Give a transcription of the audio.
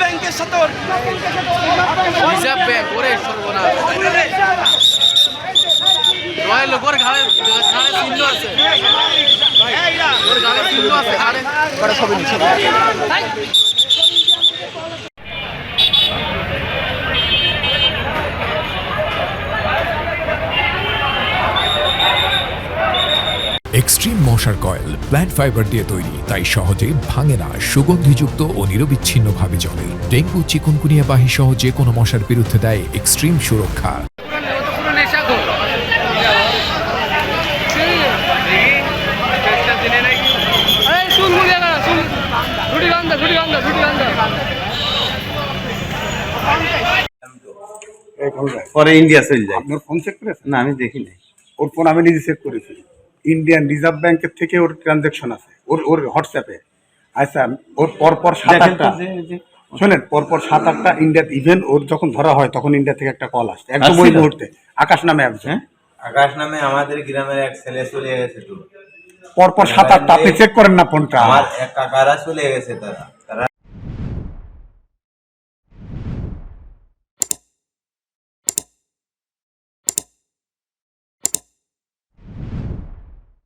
ব্যাংকের সাথে reserve bank ওরে সর্বনাশ রয়্যাল লোকের ঘাড়ে চিহ্ন আছে ওর ঘাড়ে চিহ্ন আছে ঘাড়ে বড় ছবি নিচ্ছে এক্সট্রিম মশার কয়েল প্ল্যান্ট ফাইবার দিয়ে তৈরি, তাই সহজে ভাঙে না, সুগন্ধিযুক্ত ও নিরবিচ্ছিন্নভাবে জ্বলে। ডেঙ্গু, চিকুনগুনিয়া বাহি সহ যে কোনো মশার বিরুদ্ধে দেয় এক্সট্রিম সুরক্ষা। পরে ইন্ডিয়া চলে যায়। আপনার ফোন চেক করেছেন? না, আমি দেখি নাই। ওর ফোন আমি নিজে চেক করেছি। ইন্ডিয়ান রিজার্ভ ব্যাংকের থেকে ওর ট্রানজ্যাকশন আছে ওর হোয়াটসঅ্যাপে। আচ্ছা, ওর পরপর 7-8টা শোনেন, পরপর 7-8টা ইন্ডিয়া ইভেন ওর যখন ধরা হয় তখন ইন্ডিয়া থেকে একটা কল আসছে একদম ওই মুহূর্তে। আকাশ নামে আসছে, আকাশ নামে আমাদের গ্রামের এক ছেলে চলে গেছে। পরপর 7-8টা, আপনি চেক করেন না ফোনটা। আমার এক কাকারা চলে গেছে, তারা